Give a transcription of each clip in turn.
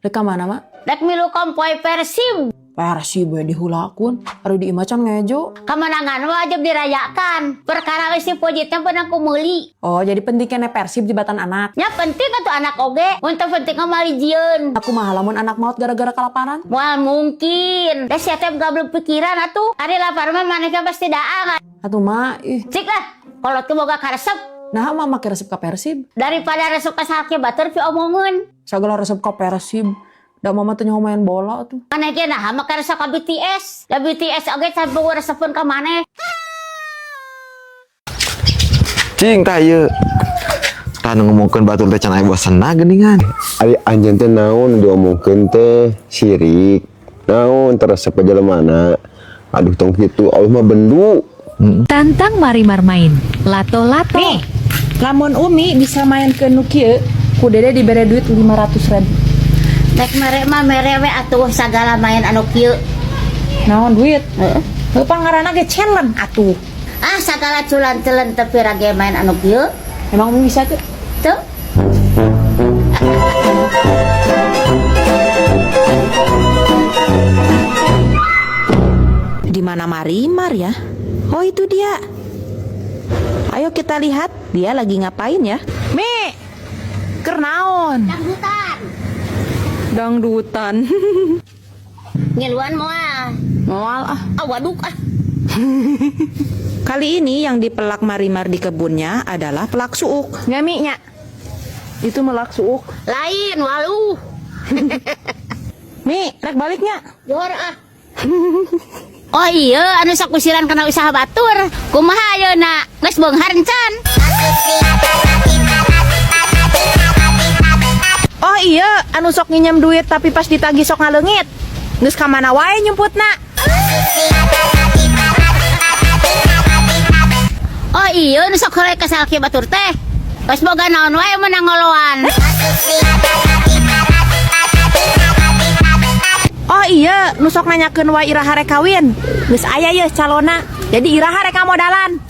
Deka mana mak? Dek milu kompoy Persib. Persib we dihulakun. Hari di imacan ngejo. Kemenangan wajib dirayakan. Perkara si pojitnya pernah kumuli. Oh jadi pentingnya Persib di batan anak. Ya penting atuh anak oge. Untuk penting malijieun. Aku mah lamun anak maut gara-gara kelaparan. Moal mungkin. Dah siapa gak berpikiran atuh. Ari lapar mah manehna pasti daangan. Atuh mak, Cik lah. Kalau tuh boga karesep. nah mah make resep ka Persib. Daripada resep ka sakit batur pi omongan. Sagala resep ka Persib. Da mama teh nyaho main bola tuh. Maneh ge nah make resep ka BTS. Da BTS oge sampe resepkeun ka maneh. Cing tah ieu. Tah ngomongkeun batur teh can aya bosenna geuningan. Ari anjeun teh naon diomongkeun teh sirik. Naon teresep ka jelemana. Aduh tong kitu Allah mah bendu. Tantang Marimar main lato-lato. Nih, lamun Umi bisa main ke nu kieu, ku Dede dibere duit 500.000. Nek mere mah mere we atuh sagala main anu kieu. Naon duit? Heuh pangaranna ge challenge atuh. Ah sagala culan-culan tapi rage main anu kieu. Emang Umi bisa tuh? Tuh. Di mana Marimar ya? Oh itu dia. Ayo kita lihat dia lagi ngapain ya? Mi, kernaon? Dangdutan. Dangdutan. Ngiluan moal. Moal ah. Waduk ah. Kali ini yang dipelak Marimar di kebunnya adalah pelak suuk. Nyami nya. Itu melak suuk. Lain walu. Mi, rek baliknya. Johor ah. Oh iya, anu sok usiran kana usaha batur. Kumaha ayeuna? Geus beunghar encan. Oh iya, anu sok nginjem duit tapi pas ditagih sok ngaleungit. Geus ka mana wae nyumputna? Oh iya, anu sok heureuy ka salaki batur teh. Geus boga naon wae meunang ngoloan. Oh iya, nu sok nanyakeun wae iraha rek kawin. Geus aya ye calona. Jadi iraha rek modalan.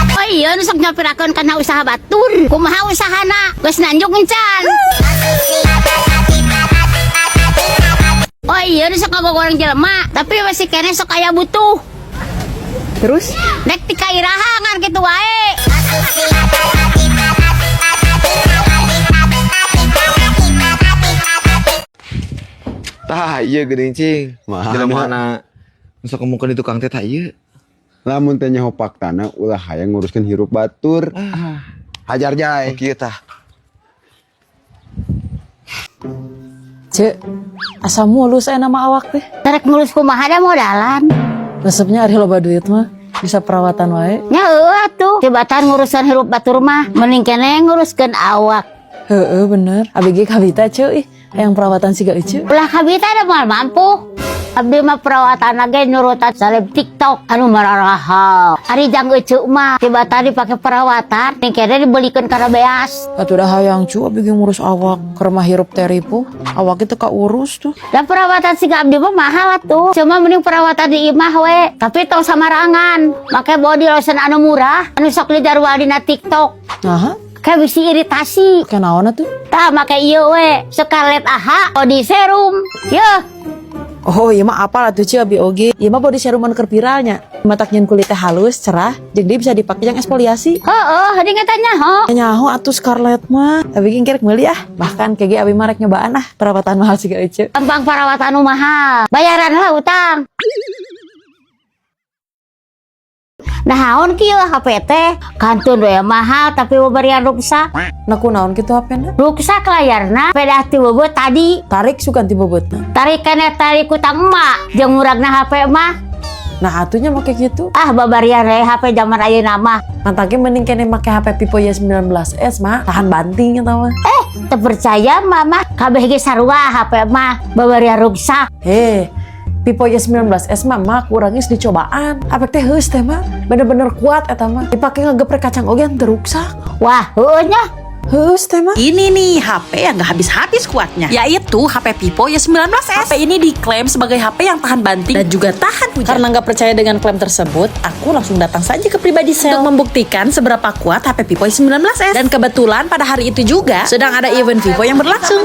Oh iya, nu sok nyopirakeun kana usaha batur. Kumaha usahana? Geus nanjuk encan. Oh iya, nu sok ngagoreng jelema, tapi masih kene sok aya butuh. Terus? Nek tika iraha ngan kitu wae. Tah ieu geuning cing. Mahana. Jelemana sok ngomongkeun di tukang teh tah ieu. Lamun teh nyaho paktana ulah hayang nguruskeun hirup batur. Hajar jay. Kieu tah. Cek, asa mulus nama awak teh. Terek mulus kumaha da modalan. Resepnya ari loba duit mah bisa perawatan wae. Nya eueuh atuh. Tibatan ngurusan hirup batur mah mending keneh nguruskeun awak. Heeh bener. Abi ge kabita ceuy, hayang perawatan siga euceu. Ulah kabita da moal mampu. Abdi mah perawatan ge nurutan salib TikTok anu mararaha. Ari jang euceu mah tibatan dipake perawatan, ning kene dibelikeun kana beas. Atuh dah hayang cu abi ge ngurus awak, keur mah hirup teripu. Awak itu kaurus tuh. Dan perawatan siga abdi mah mahal atuh. Cuma mending perawatan di imah we, tapi tong samarangan. Make body lotion anu murah, anu sok dijual dina TikTok. Nah, Kayak bisi iritasi. kenaon atuh? Tah make ieu we, Scarlett AHA body serum. Yeuh. Oh iya mah apal atuh ci abi oge. Ieu mah body serum keur viralnya. Matak nyeun kulit teh halus, cerah, jeung dia bisa dipake yang eksfoliasi. Heeh, heuh ngatanya ho. Nyaho atuh Scarlett mah. Abi ge kerek meuli ah. Bahkan kege abi mah rek nyobaan ah perawatan mahal siga euceu. Gampang perawatan nu mahal. Bayaran lah utang. Naon kieu HP teh? Kantun we mahal tapi bebarian ruksak. Nah kunaon kitu hapena? Ruksak layarna pedah ti beubeut tadi. Tarik sugan ti bobotna. Tarik kene tarik utang emak. Jeung muragna HP mah. Nah atunya make kitu. Ah babarian we HP zaman ayeuna mah. Mantake mending kene make HP Vivo Y19s mah tahan banting eta mah. Teu percaya mama kabeh ge sarua HP mah babarian ruksak. Vivo Y19s mah kurangis dicobaan. Apek teh heus teh mah bener-bener kuat eta mah. Dipake ngageprek kacang oge teu ruksak. Wah, heueuh nya. Hus, tema. Ini nih HP yang gak habis-habis kuatnya, yaitu HP Vivo Y19s. HP ini diklaim sebagai HP yang tahan banting dan juga tahan hujan. Karena nggak percaya dengan klaim tersebut, aku langsung datang saja ke Pribadi Sale Untuk membuktikan seberapa kuat HP Vivo Y19s. Dan kebetulan pada hari itu juga sedang ada event Vivo yang berlangsung.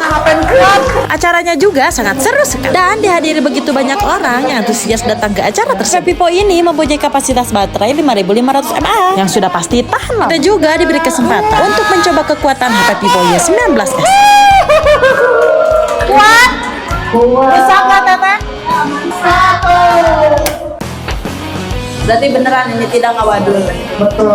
Acaranya juga sangat seru sekali. Dan dihadiri begitu banyak orang yang antusias datang ke acara tersebut. HP Vivo ini mempunyai kapasitas baterai 5500 mAh yang sudah pasti tahan lama. Kita juga diberi kesempatan untuk mencoba kekuatan HP Vivo Y19s. Kuat. Bisa nggak Tete? Berarti beneran ini tidak ngawadul. Betul.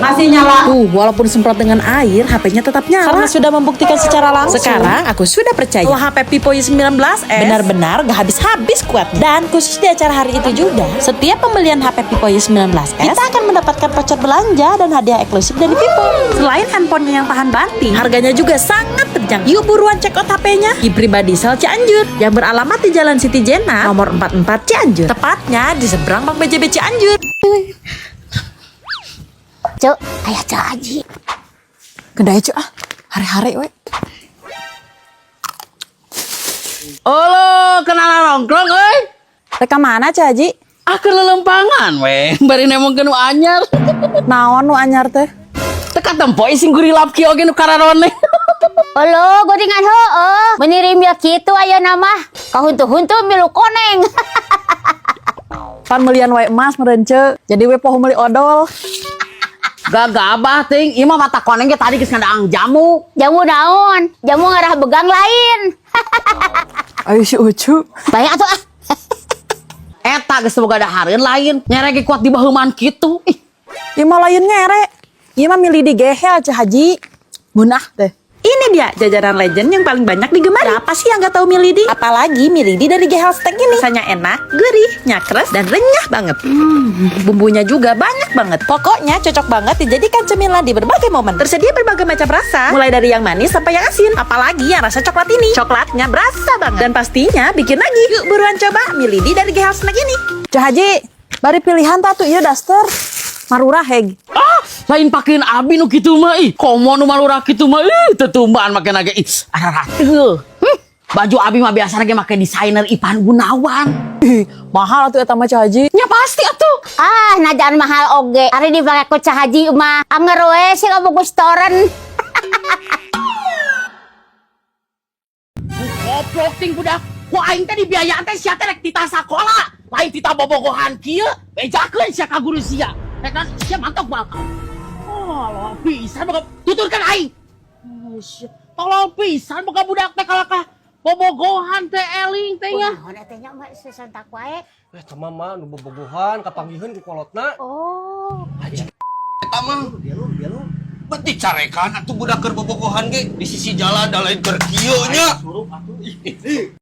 Masih nyala. Walaupun semprot dengan air, HP-nya tetap nyala. Karena sudah membuktikan secara langsung. Sekarang aku sudah percaya bahwa HP Vivo Y19s benar-benar gak habis-habis kuatnya. Dan khusus di acara hari itu juga, setiap pembelian HP Vivo Y19s, kita akan mendapatkan voucher belanja dan hadiah eksklusif dari Vivo. Selain handphonenya yang tahan banting, harganya juga sangat terjangkau. Yuk buruan check out HP-nya di Pribadi Sale Cianjur yang beralamat di Jalan Siti Jena nomor 44 Cianjur. Tepatnya di seberang Bank BJB Cianjur. Cuk, ayah Cuk Haji. Kedai cu hari-hari we. Olo, kenalan nongkrong, euy. Teka mana Ca Haji? Ah, ke lelempangan, weh. Bari nemongkeun nu anyar. Naon nu anyar teh? Teka tempoe sing gurilap kieu oge nu kararone. Olo, godingan heueuh. Menirim ya kitu aya nama. Kahuntu-huntu milu koneng. Pan melian we emas merence. Jadi we poho meuli odol. Gagabah ting, ieu mah mata koneng ge tadi geus ngadaang jamu. Jamu naon? Jamu ngarah begang lain. Ayo si Ucu. Bae atuh ah. Eta geus boga dahareun lain, nyerege kuat di baheuman kitu. Ih, Ieu mah lain ngere. Ieu mah milih di gehel Ca Haji. Munah teh. Ini dia jajanan legend yang paling banyak digemari. Siapa sih yang gak tahu Milidi? Apalagi Milidi dari gehel steak ini. Rasanya enak, gurih, nyakres, dan renyah banget. Bumbunya juga banyak banget. Pokoknya cocok banget dijadikan cemilan di berbagai momen. Tersedia berbagai macam rasa, mulai dari yang manis sampai yang asin. Apalagi yang rasa coklat ini. Coklatnya berasa banget. Dan pastinya bikin lagi. Yuk buruan coba Milidi dari Gehel Snack ini. Ca Haji, bari pilihan tatu ieu daster. Marurah heg. ah, lain pakeun abi nu kitu mah ih. Komo nu malurah kitu mah ih, tetumbaan make nage ih. Araratuh. Baju abi mah biasana ge make desainer Ipan Gunawan. Ih, mahal atuh eta mah Ca Haji. Nya pasti atuh. Ah, najan mahal oge. Ari dipake ku Cah Haji mah anger we sih kabogus toren. Goblok ting budak. Ku aing teh dibiayaan teh sia teh rek tita sakola. Lain tita bobogohan kieu, bejakeun sia ka guru sia. Rek sia mantap bakal. Oh, lo pisan boga tuturkan aing. Oh, sia. Tolong pisan boga budak teh kalakah bobogohan teh eling teh nya. Oh, eta nya mah sesentak wae. Eta mah nu bobogohan kapanggiheun ku kolotna. Oh. Eta mah berarti carekan atuh budak keur bobogohan ge di sisi jalan da lain keur kieu nya.